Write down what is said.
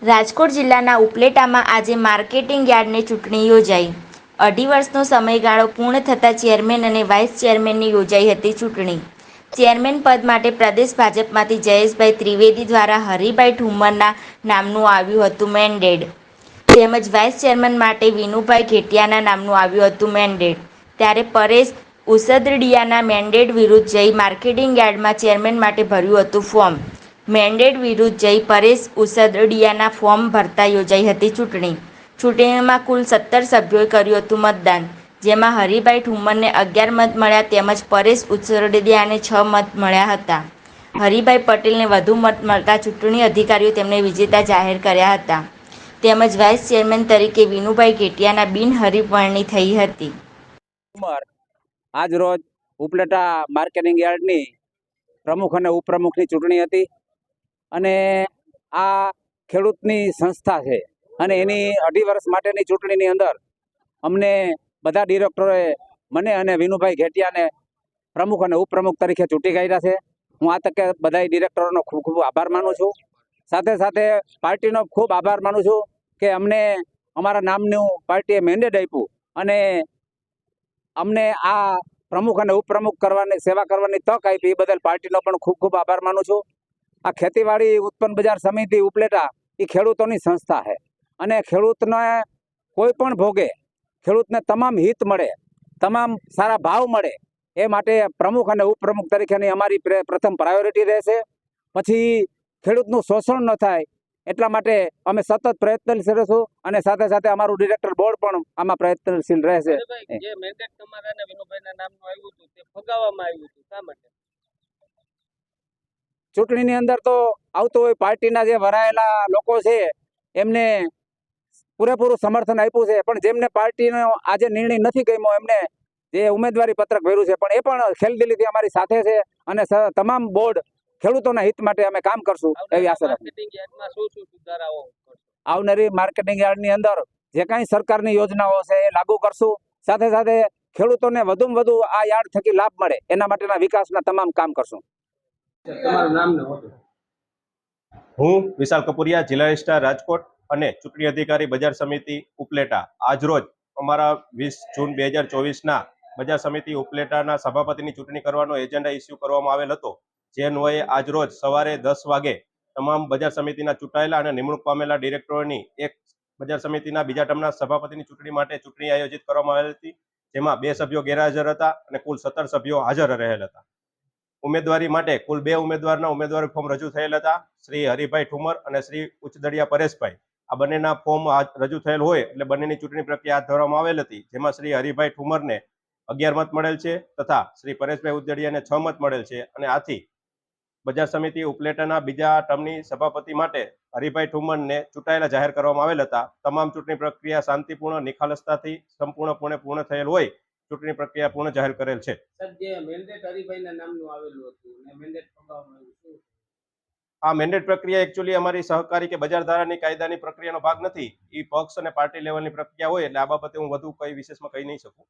રાજકોટ જિલ્લાના ઉપલેટામાં આજે માર્કેટિંગ યાર્ડની ચૂંટણી યોજાઈ. 2.5 વર્ષનો સમયગાળો પૂર્ણ થતાં ચેરમેન અને વાઇસ ચેરમેનની યોજાઈ હતી ચૂંટણી. ચેરમેન પદ માટે પ્રદેશ ભાજપમાંથી જયેશભાઈ ત્રિવેદી દ્વારા હરિભાઈ ઠુમ્મરના નામનું આવ્યું હતું મેન્ડેટ, તેમજ વાઇસ ચેરમેન માટે વિનુભાઈ ઘેટિયાના નામનું આવ્યું હતું મેન્ડેટ. ત્યારે પરેશ ઉસદડિયાના મેન્ડેટ વિરુદ્ધ જઈ માર્કેટિંગ યાર્ડમાં ચેરમેન માટે ભર્યું હતું ફોર્મ. મેન્ડેટ વિરુદ્ધ જઈ પરેશ ઉસદડિયાના ફોર્મ ભરતા યોજાઈ હતી ચૂંટણી. ચૂંટણીમાં કુલ 17 સભ્યોએ કર્યું હતું મતદાન, જેમાં હરિભાઈ ઠુમ્મરને 11 મત મળ્યા તેમજ પરેશ ઉસદડિયાને 6 મત મળ્યા હતા. હરિભાઈ પટેલને વધુ મત મળતા ચૂંટણી અધિકારીઓ તેમને વિજેતા જાહેર કર્યા હતા. તેમજ વાઇસ ચેરમેન તરીકે વિનુભાઈ ઘેટિયાના બિનહરીફ વરણી થઈ હતી. આજ રોજ ઉપલેટા માર્કેટિંગ યાર્ડની પ્રમુખ અને ઉપપ્રમુખની ચૂંટણી હતી અને આ ખેડૂતની સંસ્થા છે અને એની 2.5 વર્ષ માટેની ચૂંટણીની અંદર અમને બધા ડિરેક્ટરોએ મને અને વિનુભાઈ ઘેટિયાને પ્રમુખ અને ઉપપ્રમુખ તરીકે ચૂંટી કાઢ્યા છે. હું આ તકે બધા ડિરેક્ટરોનો ખૂબ ખૂબ આભાર માનું છું. સાથે સાથે પાર્ટીનો ખૂબ આભાર માનું છું કે અમને અમારા નામનું પાર્ટીએ મેન્ડેટ આપ્યું અને અમને આ પ્રમુખ અને ઉપપ્રમુખ કરવાની સેવા કરવાની તક આપી. એ બદલ પાર્ટીનો પણ ખૂબ ખૂબ આભાર માનું છું. આ ખેતીવાડી ઉત્પન્ન બજાર સમિતિ ઉપલેટા એ ખેડૂતોની સંસ્થા છે અને ખેડૂતને કોઈ પણ ભોગે ખેડૂતને તમામ હિત મળે, તમામ સારા ભાવ મળે એ માટે પ્રમુખ અને ઉપપ્રમુખ તરીકેની અમારી પ્રથમ પ્રાયોરિટી રહેશે. પછી ખેડૂતનું શોષણ ન થાય એટલા માટે અમે સતત પ્રયત્નશીલ રહીશું અને સાથે સાથે અમારું ડિરેક્ટર બોર્ડ પણ આમાં પ્રયત્નશીલ રહેશે. જે મેન્ડેટ તમારા અને વિનુભાઈના નામનું આવ્યું હતું તે ફગાવવામાં આવ્યું હતું, શા માટે? ચૂંટણીની અંદર તો આવતો હોય, પાર્ટીના જે વરાયેલા લોકો છે એમને પૂરેપૂરું સમર્થન આપ્યું છે, પણ જેમને પાર્ટીનો આજે નિર્ણય નથી ગમ્યો એમને જે ઉમેદવારી પત્રક ભર્યું છે પણ એ પણ ખેલદિલીથી અમારી સાથે છે અને તમામ બોર્ડ ખેડૂતોના હિત માટે અમે કામ કરશું એવી આશા રાખીએ. આવનારી માર્કેટિંગ યાર્ડની અંદર જે કાંઈ સરકારની યોજનાઓ છે એ લાગુ કરશું. સાથે સાથે ખેડૂતોને વધુમાં વધુ આ યાર્ડ થકી લાભ મળે એના માટેના વિકાસના તમામ કામ કરશું. તમારું નામ ને હોદ્દો? હું વિશાલ કપુરિયા, જિલ્લા રજિસ્ટ્રાર રાજકોટ અને ચૂંટણી અધિકારી બજાર સમિતિ ઉપલેટા. આજરોજ અમારા 20 જૂન 2024ના બજાર સમિતિ ઉપલેટાના સભાપતિની ચૂંટણી કરવાનો એજન્ડા ઇસ્યુ કરવામાં આવેલ હતો. જે અન્વયે આજરોજ સવારે 10 વાગે તમામ બજાર સમિતિના ચૂંટાયેલા અને નિમણૂક પામેલા ડિરેક્ટરોની એક બજાર સમિતિના બીજા ટર્મના સભાપતિની ચૂંટણી માટે ચૂંટણી આયોજિત કરવામાં આવેલ હતી, જેમાં 2 સભ્યો ગેરહાજર હતા અને કુલ 17 સભ્યો હાજર રહેલ હતા. ઉમેદવારી માટે કુલ 2 ઉમેદવારના ઉમેદવારી ફોર્મ રજૂ થયેલ હતા. શ્રી હરિભાઈ ઠુમર અને શ્રી ઉચદડિયા પરેશભાઈ, આ બંનેના ફોર્મ રજૂ થયેલ હોય એટલે બંનેની ચૂંટણી પ્રક્રિયા હાથ ધરવામાં આવેલ હતી, જેમાં શ્રી હરિભાઈ ઠુમરને 11 મત મળેલ છે તથા શ્રી પરેશભાઈ ઉચદડિયાને 6 મત મળેલ છે અને આથી બજાર સમિતિ ઉપલેટાના બીજા ટર્મની સભાપતિ માટે હરિભાઈ ઠુમરને ચૂંટાયેલા જાહેર કરવામાં આવેલ હતા. તમામ ચૂંટણી પ્રક્રિયા શાંતિપૂર્ણ નિખાલસતાથી સંપૂર્ણપણે પૂર્ણ થયેલ હોય ચૂંટણી પ્રક્રિયા પૂર્ણ જાહેર કરેલ છે. જે મેન્ડેટ હરિભાઈના નામનું આવેલું હતું અને મેન્ડેટ ફગાવવામાં આવ્યું, આ મેન્ડેટ પ્રક્રિયા એકચ્યુઅલી અમારી સહકારી કે બજાર ધારાની કાયદાની પ્રક્રિયાનો ભાગ નથી. એ પક્ષ અને પાર્ટી લેવલની પ્રક્રિયા હોય એટલે આ બાબતે હું વધુ કઈ વિશેષમાં કહી નહીં શકું.